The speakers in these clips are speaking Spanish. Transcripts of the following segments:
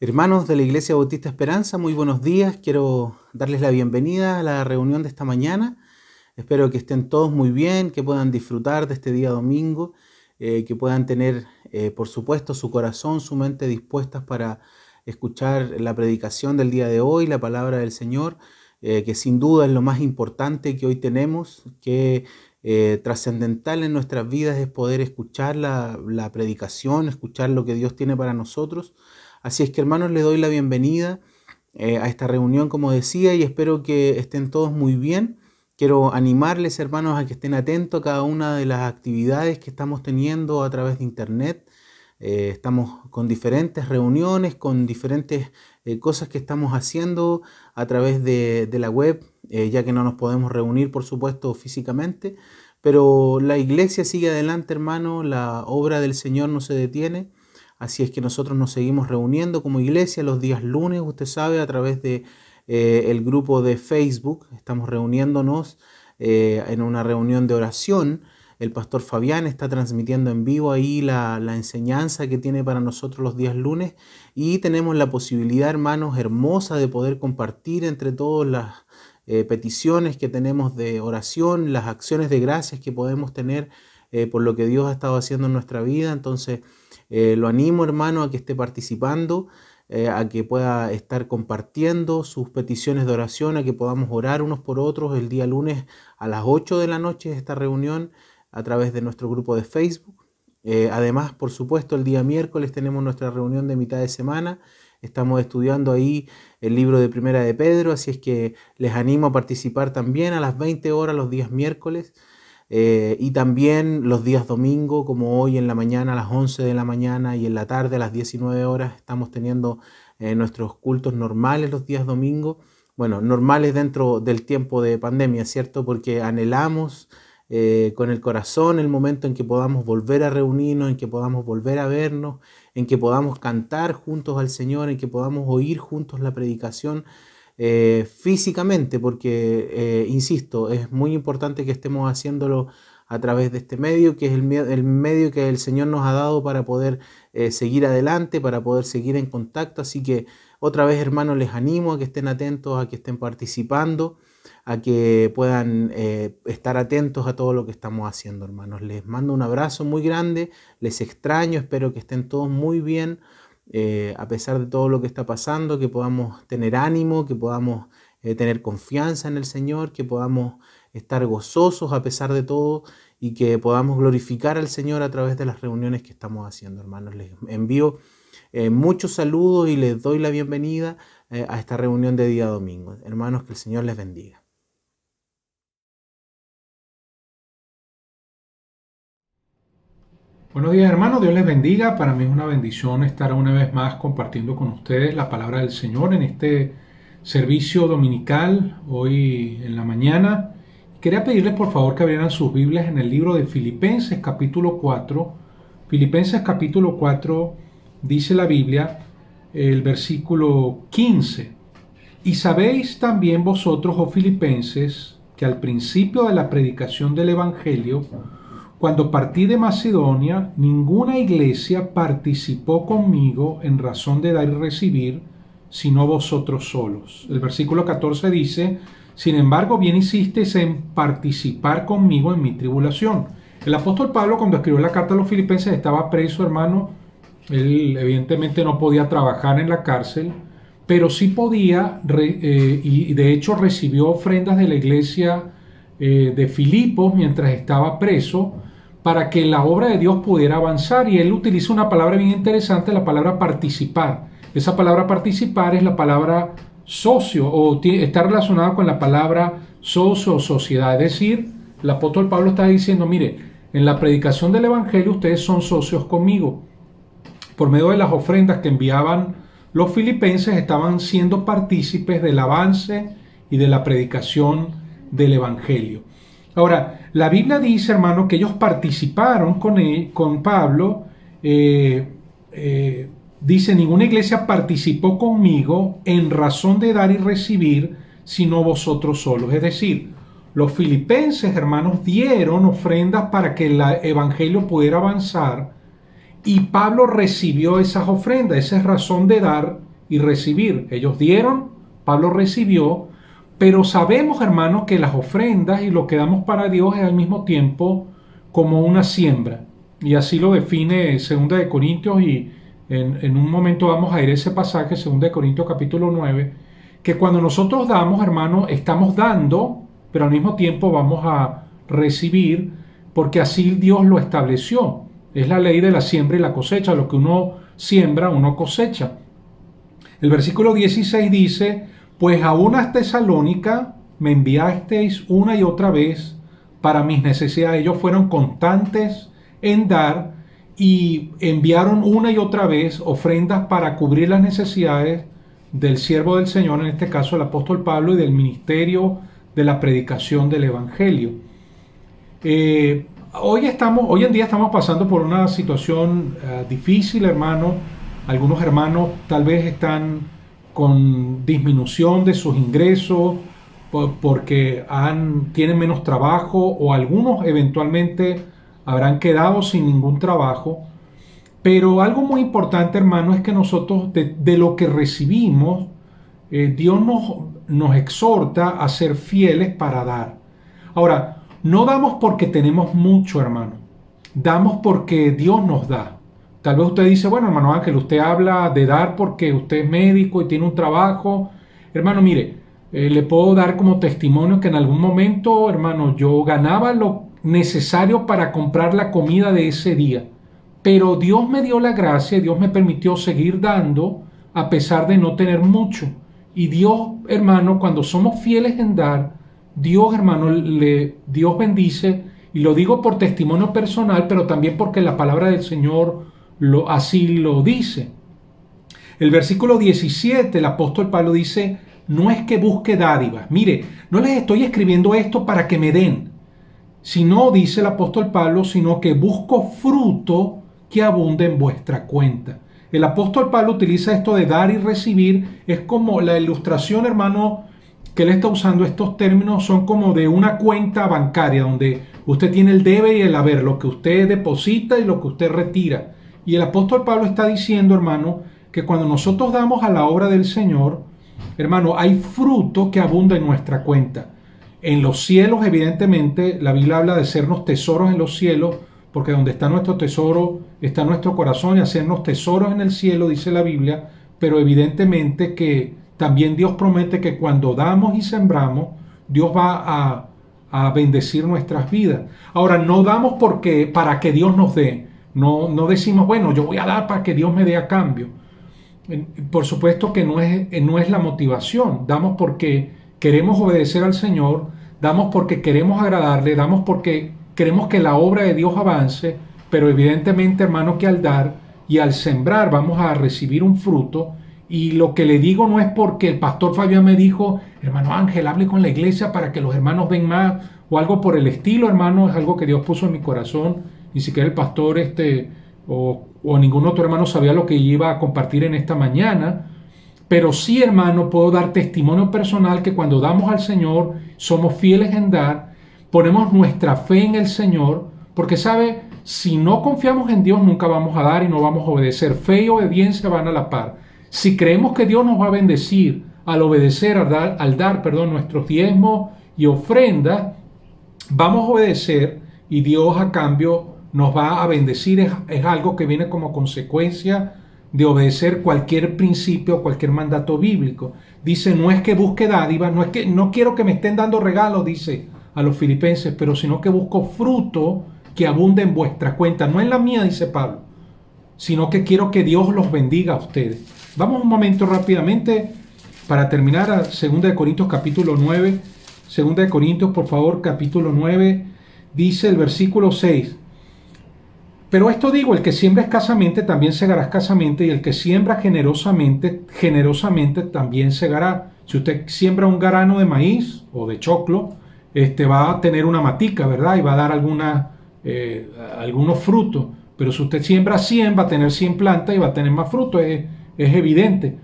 Hermanos de la Iglesia Bautista Esperanza, muy buenos días. Quiero darles la bienvenida a la reunión de esta mañana. Espero que estén todos muy bien, que puedan disfrutar de este día domingo, que puedan tener, por supuesto, su corazón, su mente dispuestas para escuchar la predicación del día de hoy, la palabra del Señor, que sin duda es lo más importante que hoy tenemos, que trascendental en nuestras vidas es poder escuchar la predicación, escuchar lo que Dios tiene para nosotros. Así es que, hermanos, les doy la bienvenida a esta reunión, como decía, y espero que estén todos muy bien. Quiero animarles, hermanos, a que estén atentos a cada una de las actividades que estamos teniendo a través de internet. Estamos con diferentes reuniones, con diferentes cosas que estamos haciendo a través de la web, ya que no nos podemos reunir, por supuesto, físicamente. Pero la iglesia sigue adelante, hermano, la obra del Señor no se detiene. Así es que nosotros nos seguimos reuniendo como iglesia los días lunes, usted sabe, a través de el grupo de Facebook. Estamos reuniéndonos en una reunión de oración. El pastor Fabián está transmitiendo en vivo ahí la enseñanza que tiene para nosotros los días lunes, y tenemos la posibilidad, hermanos, hermosa de poder compartir entre todos las peticiones que tenemos de oración, las acciones de gracias que podemos tener por lo que Dios ha estado haciendo en nuestra vida. Entonces, lo animo, hermano, a que esté participando. a que pueda estar compartiendo sus peticiones de oración, a que podamos orar unos por otros. El día lunes a las 8 de la noche esta reunión a través de nuestro grupo de Facebook. Además, por supuesto, el día miércoles tenemos nuestra reunión de mitad de semana. Estamos estudiando ahí el libro de Primera de Pedro, así es que les animo a participar también a las 20 horas los días miércoles y también los días domingo, como hoy en la mañana a las 11 de la mañana y en la tarde a las 19 horas estamos teniendo nuestros cultos normales los días domingo. Bueno, normales dentro del tiempo de pandemia, ¿cierto? Porque anhelamos con el corazón el momento en que podamos volver a reunirnos, en que podamos volver a vernos, en que podamos cantar juntos al Señor, en que podamos oír juntos la predicación físicamente, porque, insisto, es muy importante que estemos haciéndolo a través de este medio, que es el medio que el Señor nos ha dado para poder seguir adelante, para poder seguir en contacto. Así que otra vez, hermanos, les animo a que estén atentos, a que estén participando, a que puedan estar atentos a todo lo que estamos haciendo, hermanos. Les mando un abrazo muy grande, les extraño, espero que estén todos muy bien, a pesar de todo lo que está pasando, que podamos tener ánimo, que podamos tener confianza en el Señor, que podamos estar gozosos a pesar de todo y que podamos glorificar al Señor a través de las reuniones que estamos haciendo, hermanos. Les envío muchos saludos y les doy la bienvenida a esta reunión de día domingo. Hermanos, que el Señor les bendiga. Buenos días, hermanos, Dios les bendiga. Para mí es una bendición estar una vez más compartiendo con ustedes la palabra del Señor en este servicio dominical hoy en la mañana. Quería pedirles por favor que abrieran sus Biblias en el libro de Filipenses capítulo 4. Filipenses capítulo 4 dice la Biblia, el versículo 15. Y sabéis también vosotros, oh filipenses, que al principio de la predicación del Evangelio, cuando partí de Macedonia, ninguna iglesia participó conmigo en razón de dar y recibir, sino vosotros solos. El versículo 14 dice, sin embargo, bien hicisteis en participar conmigo en mi tribulación. El apóstol Pablo, cuando escribió la carta a los filipenses, estaba preso, hermano. Él evidentemente no podía trabajar en la cárcel, pero sí podía, y de hecho recibió ofrendas de la iglesia de Filipos mientras estaba preso, para que la obra de Dios pudiera avanzar. Y él utiliza una palabra bien interesante, la palabra participar. Esa palabra participar es la palabra socio, o está relacionada con la palabra socio o sociedad. Es decir, el apóstol Pablo está diciendo, mire, en la predicación del Evangelio ustedes son socios conmigo. Por medio de las ofrendas que enviaban los filipenses, estaban siendo partícipes del avance y de la predicación del Evangelio. Ahora, la Biblia dice, hermano, que ellos participaron con Pablo. Dice, ninguna iglesia participó conmigo en razón de dar y recibir, sino vosotros solos. Es decir, los filipenses, hermanos, dieron ofrendas para que el evangelio pudiera avanzar y Pablo recibió esas ofrendas. Esa es razón de dar y recibir. Ellos dieron, Pablo recibió, pero sabemos, hermanos, que las ofrendas y lo que damos para Dios es al mismo tiempo como una siembra. Y así lo define 2 de Corintios, y en un momento vamos a ir a ese pasaje, 2 de Corintios capítulo 9, que cuando nosotros damos, hermanos, estamos dando, pero al mismo tiempo vamos a recibir, porque así Dios lo estableció. Es la ley de la siembra y la cosecha. Lo que uno siembra, uno cosecha. El versículo 16 dice, pues a una Tesalónica me enviasteis una y otra vez para mis necesidades. Ellos fueron constantes en dar y enviaron una y otra vez ofrendas para cubrir las necesidades del siervo del Señor, en este caso el apóstol Pablo, y del ministerio de la predicación del Evangelio. Hoy en día estamos pasando por una situación difícil, hermano. Algunos hermanos tal vez están con disminución de sus ingresos porque tienen menos trabajo, o algunos eventualmente habrán quedado sin ningún trabajo. Pero algo muy importante, hermano, es que nosotros de lo que recibimos, Dios nos exhorta a ser fieles para dar. Ahora, no damos porque tenemos mucho, hermano. Damos porque Dios nos da. Tal vez usted dice, bueno, hermano Ángel, usted habla de dar porque usted es médico y tiene un trabajo. Hermano, mire, le puedo dar como testimonio que en algún momento, hermano, yo ganaba lo necesario para comprar la comida de ese día. Pero Dios me dio la gracia y Dios me permitió seguir dando a pesar de no tener mucho. Y Dios, hermano, cuando somos fieles en dar, Dios, hermano, Dios bendice, y lo digo por testimonio personal, pero también porque la palabra del Señor así lo dice. El versículo 17, el apóstol Pablo dice, no es que busque dádivas. Mire, no les estoy escribiendo esto para que me den, sino, dice el apóstol Pablo, sino que busco fruto que abunde en vuestra cuenta. El apóstol Pablo utiliza esto de dar y recibir, es como la ilustración, hermano, que él está usando. Estos términos son como de una cuenta bancaria donde usted tiene el debe y el haber, lo que usted deposita y lo que usted retira. Y el apóstol Pablo está diciendo, hermano, que cuando nosotros damos a la obra del Señor, hermano, hay fruto que abunda en nuestra cuenta. En los cielos, evidentemente, la Biblia habla de sernos tesoros en los cielos, porque donde está nuestro tesoro está nuestro corazón, y hacernos tesoros en el cielo, dice la Biblia, pero evidentemente que también Dios promete que cuando damos y sembramos, Dios va a bendecir nuestras vidas. Ahora, no damos para que Dios nos dé, no decimos, bueno, yo voy a dar para que Dios me dé a cambio. Por supuesto que no es la motivación. Damos porque queremos obedecer al Señor, damos porque queremos agradarle, damos porque queremos que la obra de Dios avance, pero evidentemente, hermano, que al dar y al sembrar vamos a recibir un fruto. Y lo que le digo no es porque el pastor Fabián me dijo, hermano Ángel, hable con la iglesia para que los hermanos den más, o algo por el estilo, hermano. Es algo que Dios puso en mi corazón. Ni siquiera el pastor o ningún otro hermano sabía lo que iba a compartir en esta mañana. Pero sí, hermano, puedo dar testimonio personal que cuando damos al Señor, somos fieles en dar, ponemos nuestra fe en el Señor, porque sabe, si no confiamos en Dios nunca vamos a dar y no vamos a obedecer. Fe y obediencia van a la par. Si creemos que Dios nos va a bendecir al obedecer, al dar nuestros diezmos y ofrendas, vamos a obedecer y Dios a cambio nos va a bendecir. Es algo que viene como consecuencia de obedecer cualquier principio, cualquier mandato bíblico. Dice, no es que busque dádivas, no quiero que me estén dando regalos, dice a los filipenses, pero sino que busco fruto que abunde en vuestra cuenta. No en la mía, dice Pablo, sino que quiero que Dios los bendiga a ustedes. Vamos un momento rápidamente para terminar a 2 de Corintios capítulo 9. 2 de Corintios, por favor, capítulo 9, dice el versículo 6. Pero esto digo, el que siembra escasamente también segará escasamente, y el que siembra generosamente, generosamente también segará. Si usted siembra un grano de maíz o de choclo, va a tener una matica, ¿verdad? Y va a dar algunos frutos. Pero si usted siembra 100, va a tener 100 plantas y va a tener más frutos. Es evidente.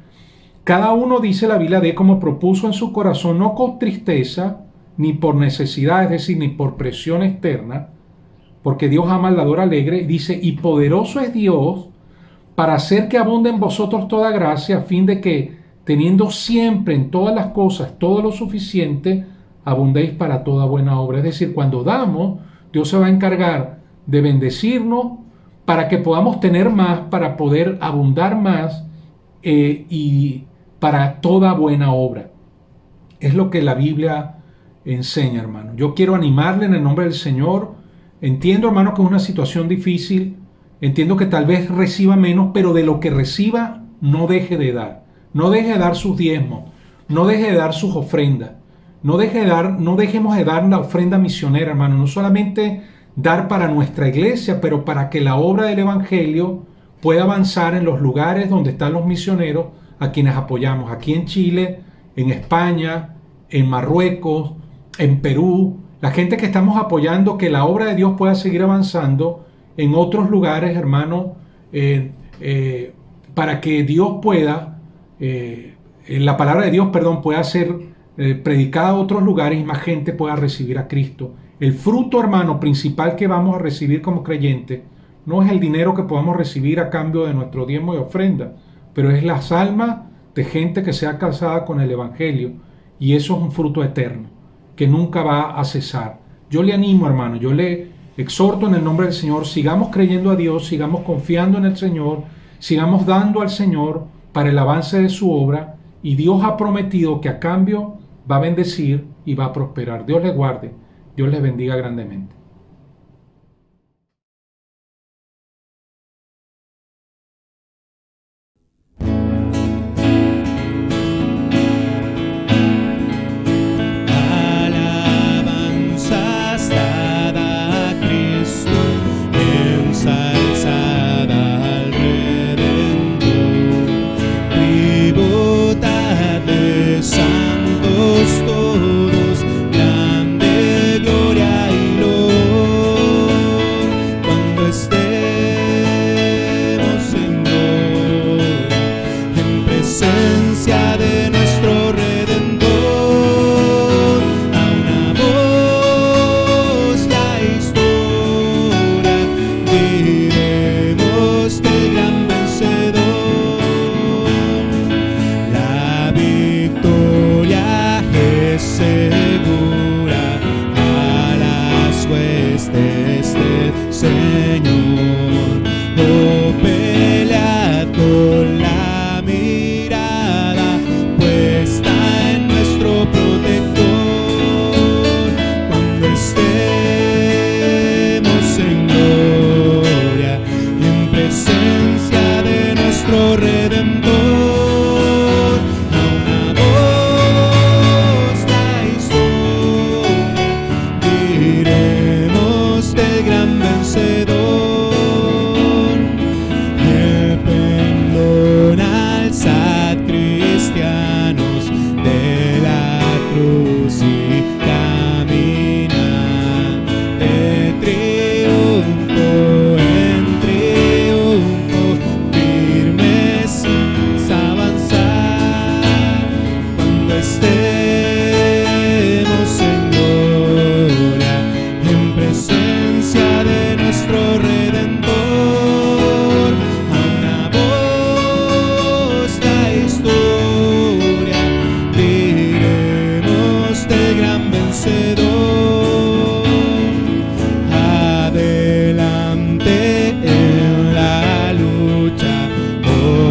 Cada uno, dice la Biblia, de como propuso en su corazón, no con tristeza, ni por necesidad, es decir, ni por presión externa, porque Dios ama al dador alegre. Dice, y poderoso es Dios para hacer que abunde en vosotros toda gracia, a fin de que, teniendo siempre en todas las cosas todo lo suficiente, abundéis para toda buena obra. Es decir, cuando damos, Dios se va a encargar de bendecirnos para que podamos tener más, para poder abundar más y para toda buena obra. Es lo que la Biblia enseña, hermano. Yo quiero animarle en el nombre del Señor. Entiendo, hermano, que es una situación difícil. Entiendo que tal vez reciba menos, pero de lo que reciba, no deje de dar. No deje de dar sus diezmos. No deje de dar sus ofrendas. No dejemos de dar la ofrenda misionera, hermano. No solamente dar para nuestra iglesia, pero para que la obra del Evangelio pueda avanzar en los lugares donde están los misioneros a quienes apoyamos. Aquí en Chile, en España, en Marruecos, en Perú. La gente que estamos apoyando, que la obra de Dios pueda seguir avanzando en otros lugares, hermano, para que Dios pueda, la palabra de Dios, pueda ser predicada a otros lugares y más gente pueda recibir a Cristo. El fruto, hermano, principal que vamos a recibir como creyentes no es el dinero que podamos recibir a cambio de nuestro diezmo y ofrenda, pero es las almas de gente que sea casada con el Evangelio, y eso es un fruto eterno que nunca va a cesar. Yo le animo, hermano, yo le exhorto en el nombre del Señor, sigamos creyendo a Dios, sigamos confiando en el Señor, sigamos dando al Señor para el avance de su obra, y Dios ha prometido que a cambio va a bendecir y va a prosperar. Dios les guarde, Dios les bendiga grandemente.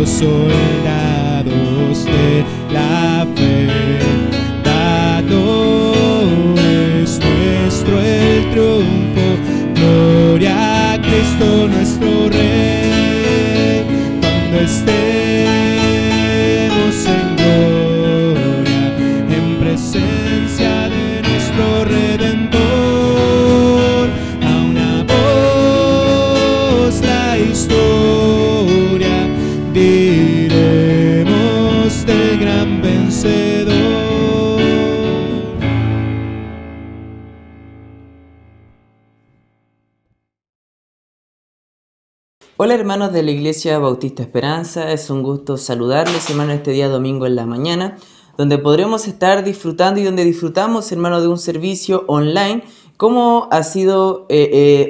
Soldados de la fe, dado es nuestro el triunfo, gloria a Cristo nuestro Rey, cuando estemos en gloria, en presencia de nuestro Redentor, a una voz la historia diremos del gran vencedor. Hola hermanos de la Iglesia Bautista Esperanza, es un gusto saludarles hermanos este día domingo en la mañana, donde podremos estar disfrutando y donde disfrutamos hermanos de un servicio online, como ha sido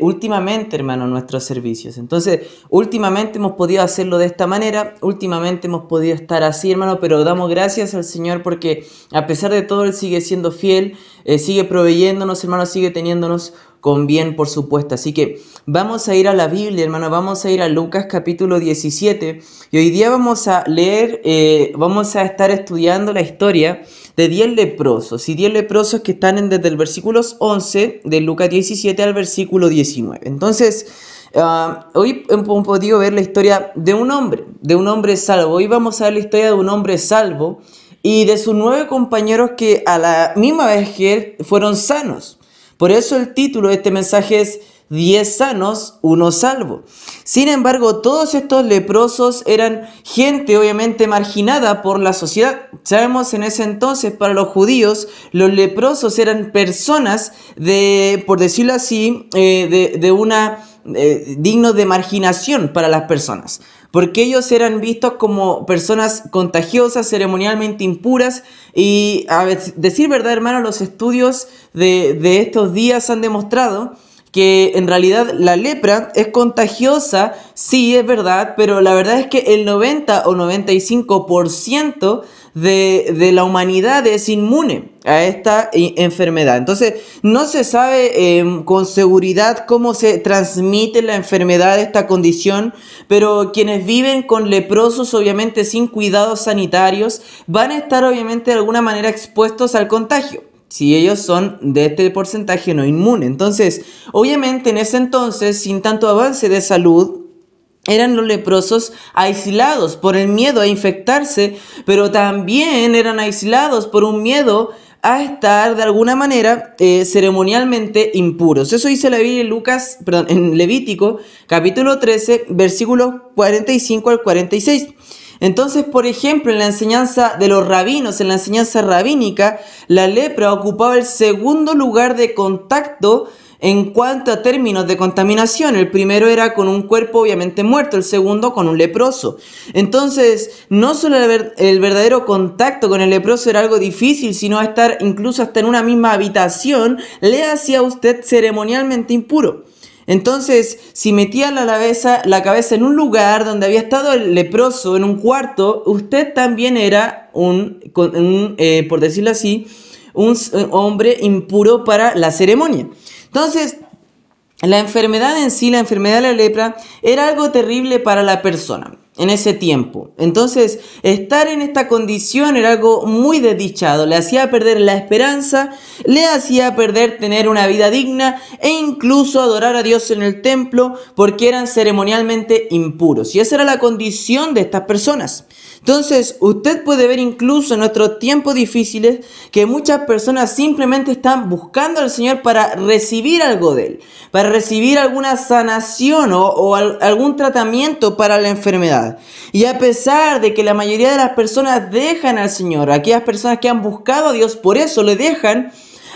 últimamente, hermano, nuestros servicios. Entonces, últimamente hemos podido hacerlo de esta manera, últimamente hemos podido estar así, hermano, pero damos gracias al Señor porque a pesar de todo Él sigue siendo fiel, sigue proveyéndonos, hermano, sigue teniéndonos con bien, por supuesto. Así que vamos a ir a la Biblia, hermano, vamos a ir a Lucas capítulo 17 y hoy día vamos a leer, vamos a estar estudiando la historia de 10 leprosos y 10 leprosos que están desde el versículo 11 de Lucas 17 al versículo 19. Entonces, hoy hemos podido ver la historia de un hombre salvo. Hoy vamos a ver la historia de un hombre salvo y de sus 9 compañeros que a la misma vez que él fueron sanos. Por eso el título de este mensaje es 10 sanos, 1 salvo. Sin embargo, todos estos leprosos eran gente obviamente marginada por la sociedad. Sabemos en ese entonces para los judíos, los leprosos eran personas por decirlo así, dignos de marginación para las personas. Porque ellos eran vistos como personas contagiosas, ceremonialmente impuras y a decir verdad, hermano, los estudios de estos días han demostrado que en realidad la lepra es contagiosa, sí es verdad, pero la verdad es que el 90 o 95% de la humanidad es inmune a esta enfermedad. Entonces, no se sabe con seguridad cómo se transmite la enfermedad de esta condición, pero quienes viven con leprosos, obviamente sin cuidados sanitarios, van a estar obviamente de alguna manera expuestos al contagio, si ellos son de este porcentaje no inmune. Entonces, obviamente en ese entonces, sin tanto avance de salud, eran los leprosos aislados por el miedo a infectarse, pero también eran aislados por un miedo a estar de alguna manera ceremonialmente impuros. Eso dice la Biblia en Levítico, capítulo 13, versículos 45 al 46. Entonces, por ejemplo, en la enseñanza de los rabinos, en la enseñanza rabínica, la lepra ocupaba el segundo lugar de contacto en cuanto a términos de contaminación. El primero era con un cuerpo obviamente muerto, el segundo con un leproso. Entonces, no solo el verdadero contacto con el leproso era algo difícil, sino estar incluso hasta en una misma habitación le hacía a usted ceremonialmente impuro. Entonces, si metía la cabeza en un lugar donde había estado el leproso, en un cuarto, usted también era por decirlo así, un hombre impuro para la ceremonia. Entonces, la enfermedad en sí, la enfermedad de la lepra, era algo terrible para la persona en ese tiempo. Entonces, estar en esta condición era algo muy desdichado. Le hacía perder la esperanza, le hacía perder tener una vida digna e incluso adorar a Dios en el templo porque eran ceremonialmente impuros. Y esa era la condición de estas personas. Entonces, usted puede ver incluso en nuestros tiempos difíciles que muchas personas simplemente están buscando al Señor para recibir algo de Él, para recibir alguna sanación o algún tratamiento para la enfermedad. Y a pesar de que la mayoría de las personas dejan al Señor, aquellas personas que han buscado a Dios, por eso le dejan,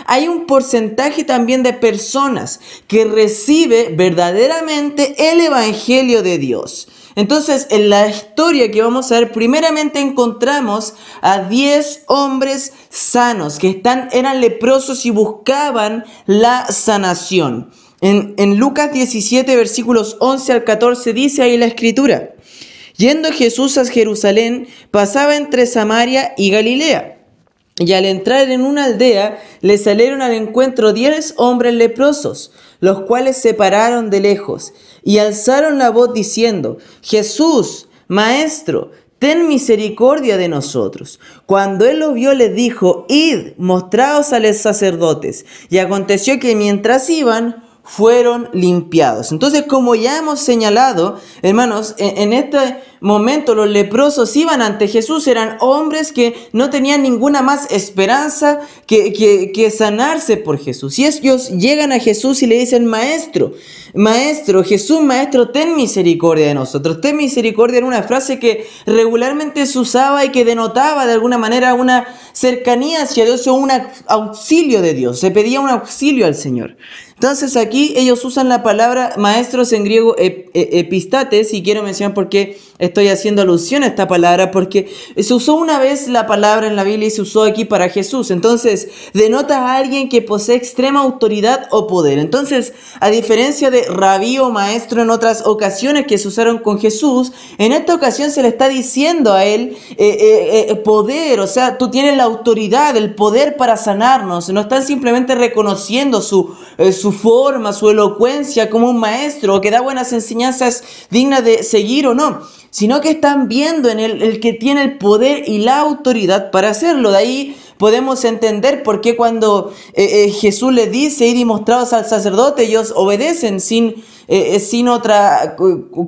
hay un porcentaje también de personas que recibe verdaderamente el Evangelio de Dios. Entonces, en la historia que vamos a ver, primeramente encontramos a 10 hombres sanos que eran leprosos y buscaban la sanación. En Lucas 17, versículos 11 al 14, dice ahí la escritura: yendo Jesús a Jerusalén, pasaba entre Samaria y Galilea. Y al entrar en una aldea, le salieron al encuentro 10 hombres leprosos, los cuales se pararon de lejos y alzaron la voz diciendo: Jesús, Maestro, ten misericordia de nosotros. Cuando él lo vio, les dijo: id, mostraos a los sacerdotes. Y aconteció que mientras iban, fueron limpiados. Entonces, como ya hemos señalado, hermanos, en este momento los leprosos iban ante Jesús, eran hombres que no tenían ninguna más esperanza que sanarse por Jesús. Y ellos llegan a Jesús y le dicen: Maestro, Jesús, Maestro, ten misericordia de nosotros. Ten misericordia era una frase que regularmente se usaba y que denotaba de alguna manera una cercanía hacia Dios o un auxilio de Dios. Se pedía un auxilio al Señor. Entonces aquí ellos usan la palabra maestros en griego epistates, y quiero mencionar por qué estoy haciendo alusión a esta palabra, porque se usó una vez la palabra en la Biblia y se usó aquí para Jesús. Entonces denota a alguien que posee extrema autoridad o poder. Entonces, a diferencia de rabí o maestro en otras ocasiones que se usaron con Jesús, en esta ocasión se le está diciendo a él poder, o sea, tú tienes la autoridad, el poder para sanarnos. No están simplemente reconociendo su forma, su elocuencia como un maestro que da buenas enseñanzas dignas de seguir o no, sino que están viendo en él el que tiene el poder y la autoridad para hacerlo. De ahí podemos entender por qué cuando Jesús les dice: id y mostraos al sacerdote, ellos obedecen sin otra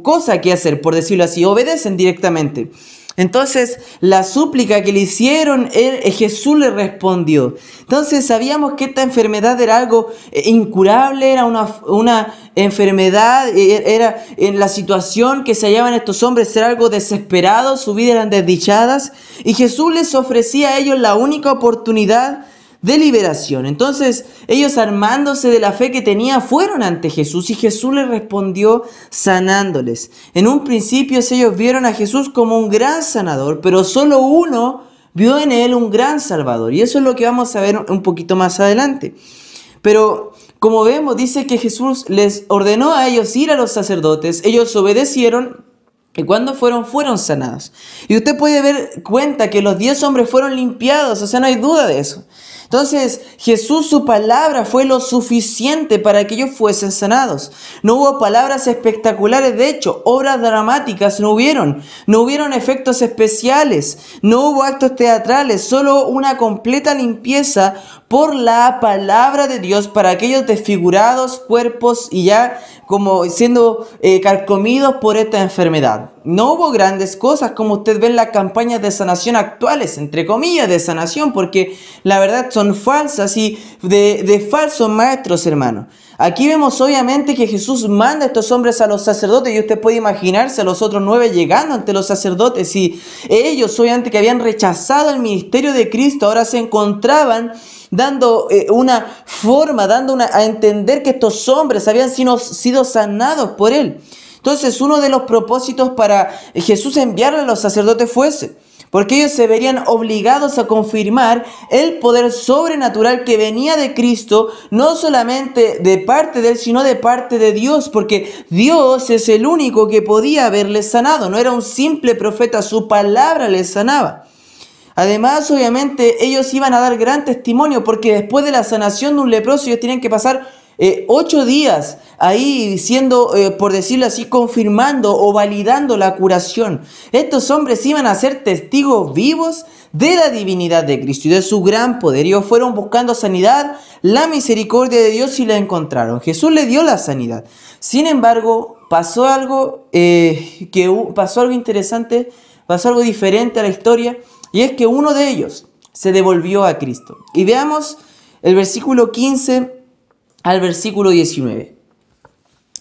cosa que hacer, por decirlo así, obedecen directamente. Entonces, la súplica que le hicieron, Jesús le respondió. Entonces, sabíamos que esta enfermedad era algo incurable, era una enfermedad, era en la situación que se hallaban estos hombres, era algo desesperado, su vida eran desdichadas, y Jesús les ofrecía a ellos la única oportunidad de liberación. Entonces ellos, armándose de la fe que tenía, fueron ante Jesús y Jesús les respondió sanándoles. En un principio ellos vieron a Jesús como un gran sanador, pero solo uno vio en él un gran salvador, y eso es lo que vamos a ver un poquito más adelante. Pero como vemos, dice que Jesús les ordenó a ellos ir a los sacerdotes, ellos obedecieron ¿Y cuándo fueron? Fueron sanados. Y usted puede ver cuenta que los 10 hombres fueron limpiados, o sea, no hay duda de eso. Entonces, Jesús, su palabra fue lo suficiente para que ellos fuesen sanados. No hubo palabras espectaculares, de hecho, obras dramáticas no hubieron efectos especiales, no hubo actos teatrales, solo una completa limpieza por la palabra de Dios para aquellos desfigurados cuerpos y ya como siendo carcomidos por esta enfermedad. No hubo grandes cosas como usted ve en las campañas de sanación actuales, entre comillas de sanación, porque la verdad son falsas y de falsos maestros, hermano. Aquí vemos obviamente que Jesús manda a estos hombres a los sacerdotes y usted puede imaginarse a los otros 9 llegando ante los sacerdotes y ellos obviamente que habían rechazado el ministerio de Cristo ahora se encontraban dando a entender que estos hombres habían sido sanados por él. Entonces uno de los propósitos para Jesús enviarle a los sacerdotes fue ese, porque ellos se verían obligados a confirmar el poder sobrenatural que venía de Cristo, no solamente de parte de él, sino de parte de Dios, porque Dios es el único que podía haberles sanado, no era un simple profeta, su palabra les sanaba. Además, obviamente, ellos iban a dar gran testimonio porque después de la sanación de un leproso ellos tienen que pasar 8 días ahí siendo, por decirlo así, confirmando o validando la curación. Estos hombres iban a ser testigos vivos de la divinidad de Cristo y de su gran poder. Ellos fueron buscando sanidad, la misericordia de Dios y la encontraron. Jesús les dio la sanidad. Sin embargo, pasó algo interesante, pasó algo diferente a la historia. Y es que uno de ellos se devolvió a Cristo. Y veamos el versículo 15 al versículo 19.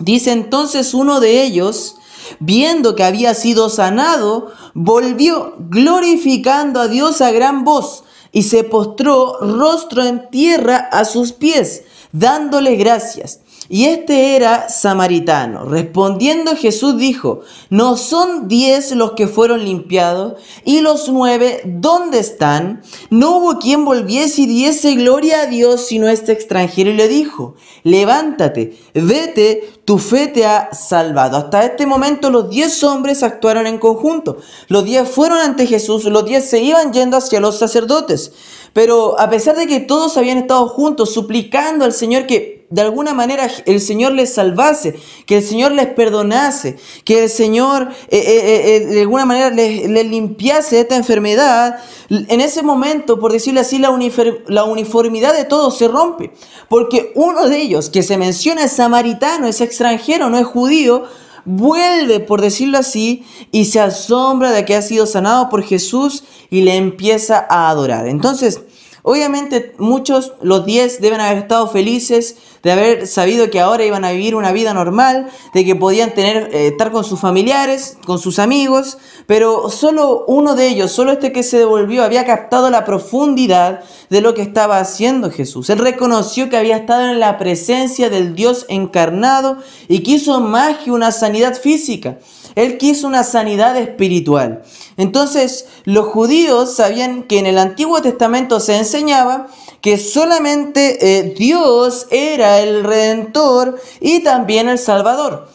Dice entonces uno de ellos, viendo que había sido sanado, volvió glorificando a Dios a gran voz y se postró rostro en tierra a sus pies, dándole gracias. Y este era samaritano. Respondiendo Jesús dijo, ¿no son 10 los que fueron limpiados? ¿Y los 9 dónde están? No hubo quien volviese y diese gloria a Dios sino este extranjero. Y le dijo, levántate, vete, tu fe te ha salvado. Hasta este momento los 10 hombres actuaron en conjunto. Los 10 fueron ante Jesús, los 10 se iban yendo hacia los sacerdotes. Pero a pesar de que todos habían estado juntos suplicando al Señor que de alguna manera el Señor les salvase, que el Señor les perdonase, que el Señor de alguna manera les limpiase de esta enfermedad, en ese momento, por decirlo así, la uniformidad de todos se rompe. Porque uno de ellos, que se menciona, es samaritano, es extranjero, no es judío, vuelve, por decirlo así, y se asombra de que ha sido sanado por Jesús y le empieza a adorar. Entonces, obviamente muchos, los 10, deben haber estado felices de haber sabido que ahora iban a vivir una vida normal, de que podían estar con sus familiares, con sus amigos, pero solo uno de ellos, solo este que se devolvió, había captado la profundidad de lo que estaba haciendo Jesús. Él reconoció que había estado en la presencia del Dios encarnado y quiso más que una sanidad física. Él quiso una sanidad espiritual. Entonces, los judíos sabían que en el Antiguo Testamento se enseñaba que solamente Dios era el Redentor y también el Salvador.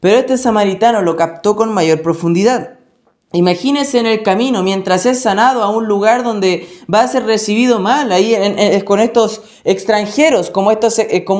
Pero este samaritano lo captó con mayor profundidad. Imagínese en el camino, mientras es sanado a un lugar donde va a ser recibido mal, ahí con estos extranjeros, como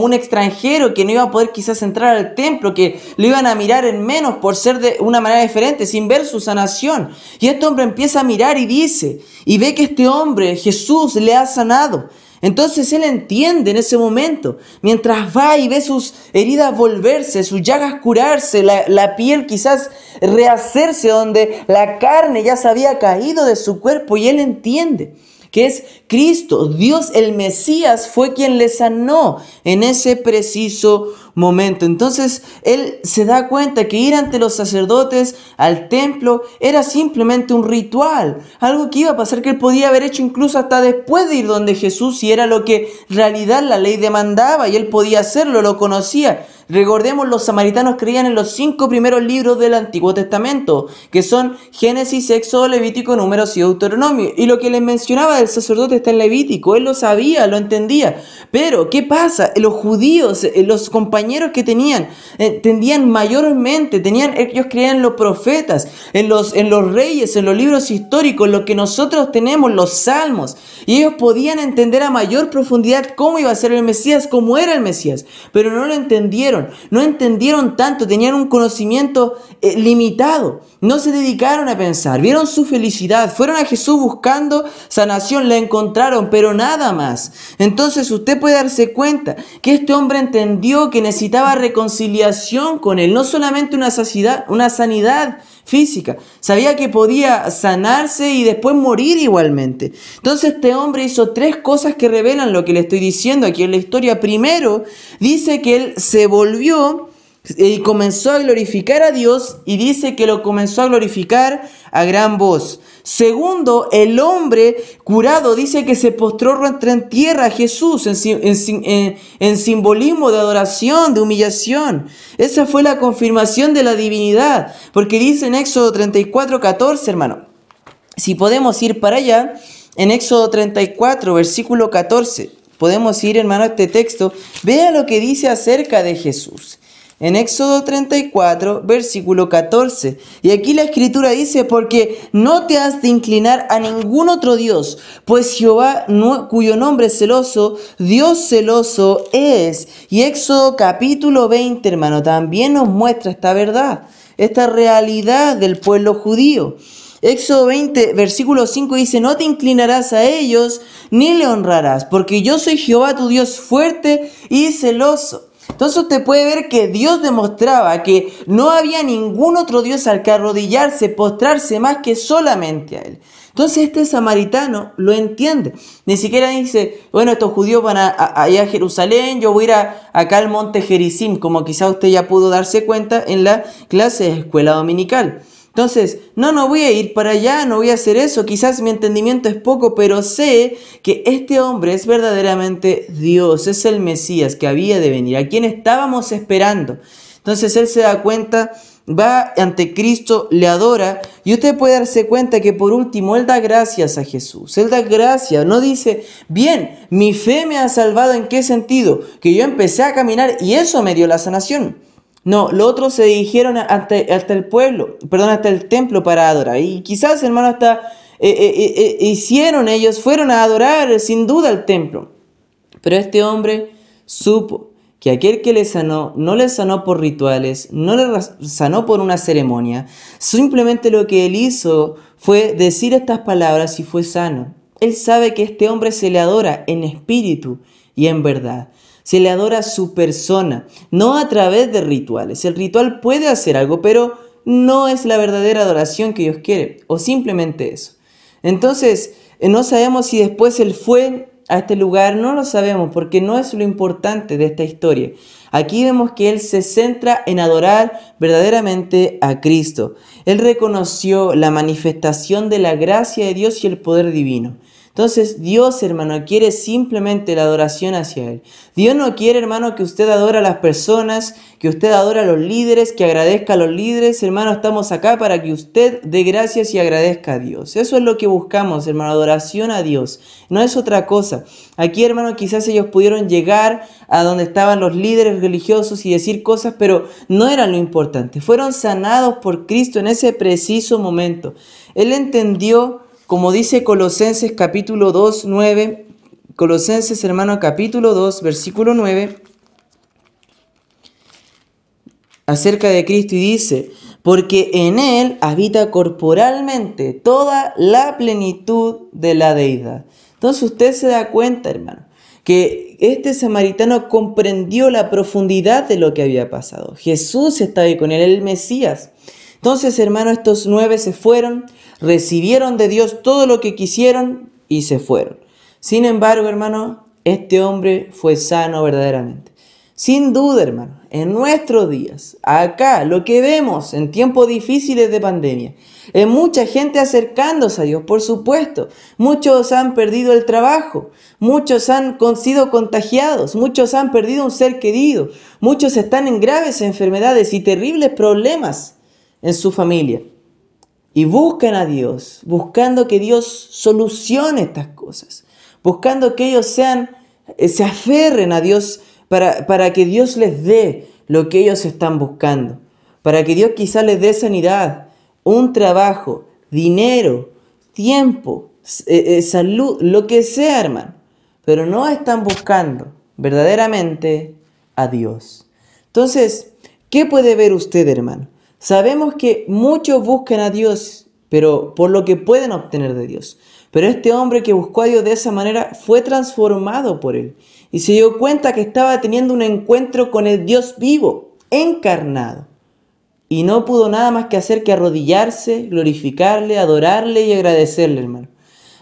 un extranjero que no iba a poder quizás entrar al templo, que lo iban a mirar en menos por ser de una manera diferente, sin ver su sanación. Y este hombre empieza a mirar y dice, y ve que este hombre, Jesús, le ha sanado. Entonces él entiende en ese momento, mientras va y ve sus heridas volverse, sus llagas curarse, la piel quizás rehacerse, donde la carne ya se había caído de su cuerpo, y él entiende que es Cristo, Dios el Mesías, fue quien le sanó en ese preciso momento. Entonces él se da cuenta que ir ante los sacerdotes al templo era simplemente un ritual, algo que iba a pasar, que él podía haber hecho incluso hasta después de ir donde Jesús, y era lo que en realidad la ley demandaba y él podía hacerlo, lo conocía. Recordemos, los samaritanos creían en los 5 primeros libros del Antiguo Testamento, que son Génesis, Éxodo, Levítico, Números y Deuteronomio. Y lo que les mencionaba del sacerdote está en Levítico, él lo sabía, lo entendía. Pero, ¿qué pasa? Los judíos, los compañeros que tenían, entendían mayormente, ellos creían en los profetas, en los reyes, en los libros históricos, lo que nosotros tenemos, los salmos. Y ellos podían entender a mayor profundidad cómo iba a ser el Mesías, cómo era el Mesías. Pero no lo entendieron. No entendieron tanto, tenían un conocimiento limitado, no se dedicaron a pensar, vieron su felicidad, fueron a Jesús buscando sanación, la encontraron, pero nada más. Entonces usted puede darse cuenta que este hombre entendió que necesitaba reconciliación con él, no solamente una sanidad física, sabía que podía sanarse y después morir igualmente. Entonces este hombre hizo 3 cosas que revelan lo que le estoy diciendo aquí en la historia. Primero, dice que él se volvió y comenzó a glorificar a Dios, y dice que lo comenzó a glorificar a gran voz. Segundo, el hombre curado dice que se postró en tierra a Jesús en simbolismo de adoración, de humillación. Esa fue la confirmación de la divinidad, porque dice en Éxodo 34:14, hermano. Si podemos ir para allá, en Éxodo 34, versículo 14, podemos ir, hermano, a este texto. Vea lo que dice acerca de Jesús. En Éxodo 34, versículo 14. Y aquí la escritura dice: porque no te has de inclinar a ningún otro Dios, pues Jehová, cuyo nombre es celoso, Dios celoso es. Y Éxodo capítulo 20, hermano, también nos muestra esta verdad, esta realidad del pueblo judío. Éxodo 20, versículo 5 dice: no te inclinarás a ellos, ni le honrarás, porque yo soy Jehová tu Dios fuerte y celoso. Entonces usted puede ver que Dios demostraba que no había ningún otro Dios al que arrodillarse, postrarse más que solamente a Él. Entonces este samaritano lo entiende. Ni siquiera dice: bueno, estos judíos van allá a Jerusalén, yo voy a ir acá al monte Gerizim, como quizá usted ya pudo darse cuenta en la clase de escuela dominical. Entonces, no voy a ir para allá, no voy a hacer eso. Quizás mi entendimiento es poco, pero sé que este hombre es verdaderamente Dios, es el Mesías que había de venir, a quien estábamos esperando. Entonces él se da cuenta, va ante Cristo, le adora, y usted puede darse cuenta que por último él da gracias a Jesús. Él da gracias, no dice: bien, mi fe me ha salvado. ¿En qué sentido? Que yo empecé a caminar y eso me dio la sanación. No, los otros se dirigieron hasta el templo para adorar. Y quizás, hermano, hasta fueron a adorar sin duda al templo. Pero este hombre supo que aquel que le sanó, no le sanó por rituales, no le sanó por una ceremonia. Simplemente lo que él hizo fue decir estas palabras y fue sano. Él sabe que este hombre se le adora en espíritu y en verdad. Se le adora su persona, no a través de rituales. El ritual puede hacer algo, pero no es la verdadera adoración que Dios quiere, o simplemente eso. Entonces, no sabemos si después él fue a este lugar, no lo sabemos, porque no es lo importante de esta historia. Aquí vemos que él se centra en adorar verdaderamente a Cristo. Él reconoció la manifestación de la gracia de Dios y el poder divino. Entonces Dios, hermano, quiere simplemente la adoración hacia Él. Dios no quiere, hermano, que usted adore a las personas, que usted adore a los líderes, que agradezca a los líderes. Hermano, estamos acá para que usted dé gracias y agradezca a Dios. Eso es lo que buscamos, hermano, adoración a Dios. No es otra cosa. Aquí, hermano, quizás ellos pudieron llegar a donde estaban los líderes religiosos y decir cosas, pero no era lo importante. Fueron sanados por Cristo en ese preciso momento. Él entendió, como dice Colosenses capítulo 2, 9, Colosenses, hermano, capítulo 2, versículo 9, acerca de Cristo, y dice: porque en Él habita corporalmente toda la plenitud de la deidad. Entonces usted se da cuenta, hermano, que este samaritano comprendió la profundidad de lo que había pasado. Jesús estaba ahí con él, el Mesías. Entonces, hermano, estos 9 se fueron, recibieron de Dios todo lo que quisieron y se fueron. Sin embargo, hermano, este hombre fue sano verdaderamente. Sin duda, hermano, en nuestros días, acá, lo que vemos en tiempos difíciles de pandemia, es mucha gente acercándose a Dios, por supuesto. Muchos han perdido el trabajo, muchos han sido contagiados, muchos han perdido un ser querido, muchos están en graves enfermedades y terribles problemas en su familia. Y buscan a Dios, buscando que Dios solucione estas cosas, buscando que ellos se aferren a Dios para que Dios les dé lo que ellos están buscando, para que Dios quizás les dé sanidad, un trabajo, dinero, tiempo, salud, lo que sea, hermano. Pero no están buscando verdaderamente a Dios. Entonces, ¿qué puede ver usted, hermano? Sabemos que muchos buscan a Dios, pero por lo que pueden obtener de Dios. Pero este hombre que buscó a Dios de esa manera fue transformado por él. Y se dio cuenta que estaba teniendo un encuentro con el Dios vivo, encarnado. Y no pudo nada más que hacer que arrodillarse, glorificarle, adorarle y agradecerle, hermano.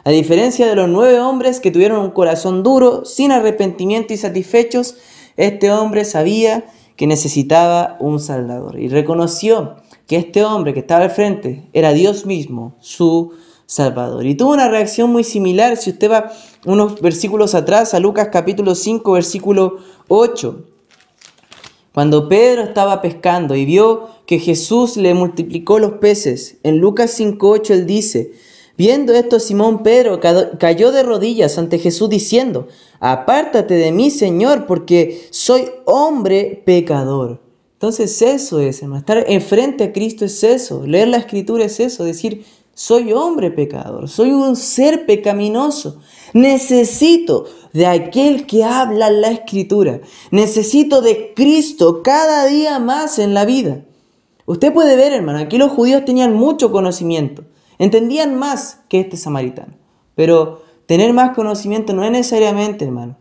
A diferencia de los 9 hombres que tuvieron un corazón duro, sin arrepentimiento y satisfechos, este hombre sabía que necesitaba un Salvador. Y reconoció que este hombre que estaba al frente era Dios mismo, su Salvador. Y tuvo una reacción muy similar, si usted va unos versículos atrás, a Lucas capítulo 5, versículo 8. Cuando Pedro estaba pescando y vio que Jesús le multiplicó los peces, en Lucas 5:8 él dice: viendo esto, Simón Pedro cayó de rodillas ante Jesús diciendo: apártate de mí, Señor, porque soy hombre pecador. Entonces eso es, hermano, estar enfrente a Cristo es eso, leer la Escritura es eso, decir: soy hombre pecador, soy un ser pecaminoso, necesito de aquel que habla la Escritura, necesito de Cristo cada día más en la vida. Usted puede ver, hermano, aquí los judíos tenían mucho conocimiento, entendían más que este samaritano, pero tener más conocimiento no es necesariamente, hermano,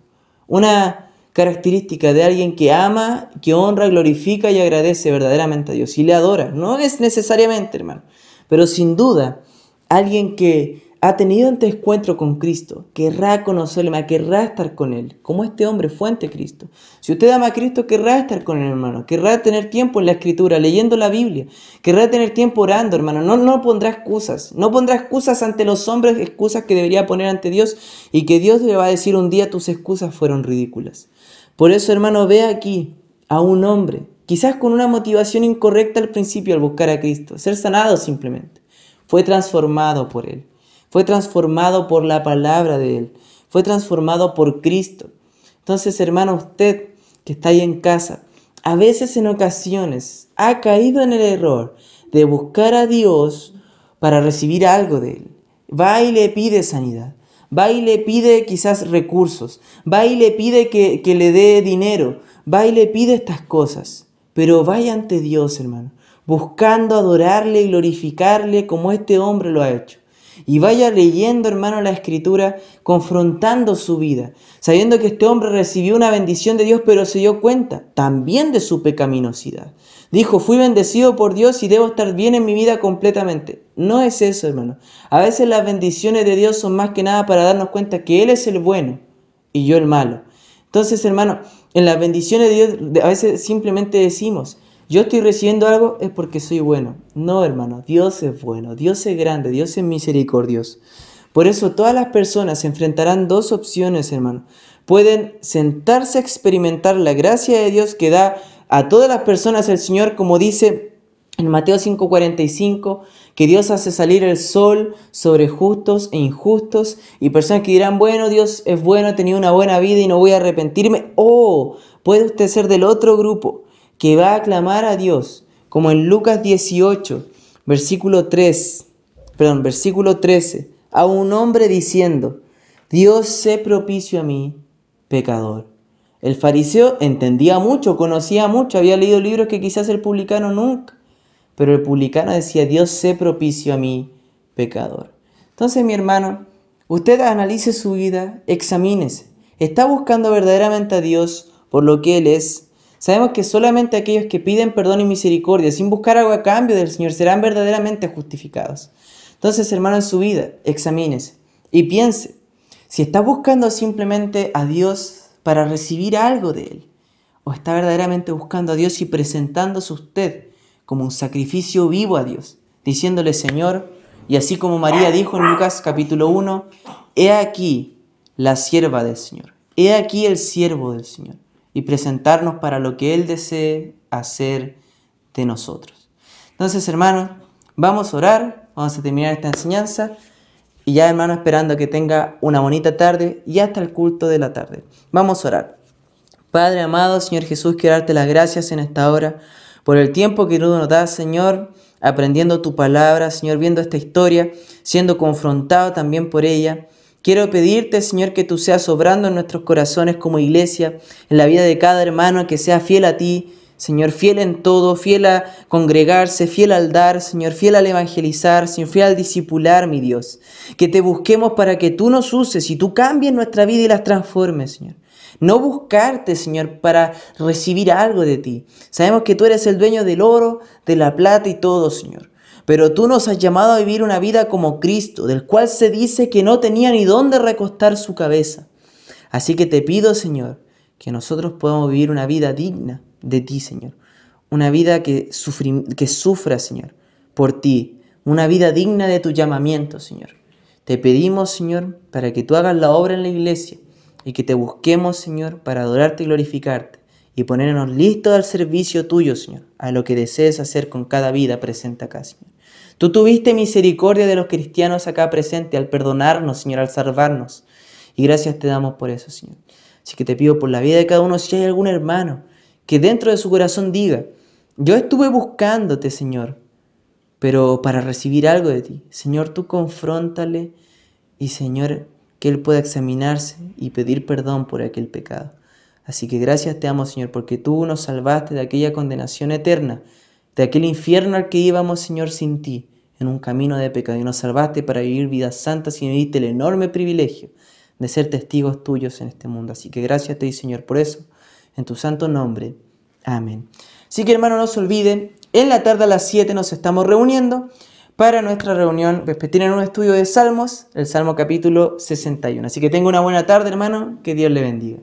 una característica de alguien que ama, que honra, glorifica y agradece verdaderamente a Dios y le adora. No es necesariamente, hermano, pero sin duda, alguien que ha tenido este encuentro con Cristo, querrá conocerle, querrá estar con Él, como este hombre fue ante Cristo. Si usted ama a Cristo, querrá estar con Él, hermano, querrá tener tiempo en la Escritura, leyendo la Biblia, querrá tener tiempo orando, hermano. No pondrá excusas ante los hombres, excusas que debería poner ante Dios, y que Dios le va a decir un día: tus excusas fueron ridículas. Por eso, hermano, ve aquí a un hombre, quizás con una motivación incorrecta al principio al buscar a Cristo, ser sanado simplemente. Fue transformado por Él, fue transformado por la palabra de Él, fue transformado por Cristo. Entonces, hermano, usted que está ahí en casa, a veces en ocasiones ha caído en el error de buscar a Dios para recibir algo de Él. Va y le pide sanidad, va y le pide quizás recursos, va y le pide que le dé dinero, va y le pide estas cosas. Pero vaya ante Dios, hermano, buscando adorarle y glorificarle como este hombre lo ha hecho. Y vaya leyendo, hermano, la Escritura, confrontando su vida, sabiendo que este hombre recibió una bendición de Dios, pero se dio cuenta también de su pecaminosidad. Dijo: fui bendecido por Dios y debo estar bien en mi vida completamente. No es eso, hermano. A veces las bendiciones de Dios son más que nada para darnos cuenta que Él es el bueno y yo el malo. Entonces, hermano, en las bendiciones de Dios a veces simplemente decimos: yo estoy recibiendo algo es porque soy bueno. No, hermano, Dios es bueno, Dios es grande, Dios es misericordioso. Por eso todas las personas se enfrentarán 2 opciones, hermano. Pueden sentarse a experimentar la gracia de Dios que da a todas las personas el Señor, como dice en Mateo 5:45, que Dios hace salir el sol sobre justos e injustos, y personas que dirán: bueno, Dios es bueno, he tenido una buena vida y no voy a arrepentirme. O puede usted ser del otro grupo, que va a clamar a Dios, como en Lucas 18, versículo 13, a un hombre diciendo: Dios, sé propicio a mí, pecador. El fariseo entendía mucho, conocía mucho, había leído libros que quizás el publicano nunca, pero el publicano decía: Dios, sé propicio a mí, pecador. Entonces, mi hermano, usted analice su vida, examínese. ¿Está buscando verdaderamente a Dios por lo que Él es? Sabemos que solamente aquellos que piden perdón y misericordia sin buscar algo a cambio del Señor serán verdaderamente justificados. Entonces, hermano, en su vida, examínese y piense si está buscando simplemente a Dios para recibir algo de Él, ¿O está verdaderamente buscando a Dios y presentándose usted como un sacrificio vivo a Dios? Diciéndole, Señor, y así como María dijo en Lucas capítulo 1, he aquí la sierva del Señor, he aquí el siervo del Señor, y presentarnos para lo que Él desee hacer de nosotros. Entonces, hermanos, vamos a orar, vamos a terminar esta enseñanza, y ya, hermano, esperando que tenga una bonita tarde y hasta el culto de la tarde. Vamos a orar. Padre amado, Señor Jesús, quiero darte las gracias en esta hora por el tiempo que tú nos das, Señor, aprendiendo tu palabra, Señor, viendo esta historia, siendo confrontado también por ella. Quiero pedirte, Señor, que tú seas obrando en nuestros corazones como iglesia, en la vida de cada hermano, que sea fiel a ti, Señor, fiel en todo, fiel a congregarse, fiel al dar, Señor, fiel al evangelizar, Señor, fiel al discipular, mi Dios. Que te busquemos para que tú nos uses y tú cambies nuestra vida y las transformes, Señor. No buscarte, Señor, para recibir algo de ti. Sabemos que tú eres el dueño del oro, de la plata y todo, Señor. Pero tú nos has llamado a vivir una vida como Cristo, del cual se dice que no tenía ni dónde recostar su cabeza. Así que te pido, Señor, que nosotros podamos vivir una vida digna de ti, Señor. Una vida que sufra, Señor, por ti. Una vida digna de tu llamamiento, Señor. Te pedimos, Señor, para que tú hagas la obra en la iglesia y que te busquemos, Señor, para adorarte y glorificarte y ponernos listos al servicio tuyo, Señor, a lo que desees hacer con cada vida presente acá, Señor. Tú tuviste misericordia de los cristianos acá presentes al perdonarnos, Señor, al salvarnos. Y gracias te damos por eso, Señor. Así que te pido por la vida de cada uno, si hay algún hermano que dentro de su corazón diga, yo estuve buscándote, Señor, pero para recibir algo de ti. Señor, tú confróntale y, Señor, que él pueda examinarse y pedir perdón por aquel pecado. Así que gracias te damos, Señor, porque tú nos salvaste de aquella condenación eterna, de aquel infierno al que íbamos, Señor, sin ti, en un camino de pecado, y nos salvaste para vivir vidas santas y nos diste el enorme privilegio de ser testigos tuyos en este mundo. Así que gracias te doy, Señor, por eso, en tu santo nombre. Amén. Así que, hermano, no se olviden, en la tarde a las 7 nos estamos reuniendo para nuestra reunión vespertina en un estudio de Salmos, el Salmo capítulo 61. Así que tenga una buena tarde, hermano, que Dios le bendiga.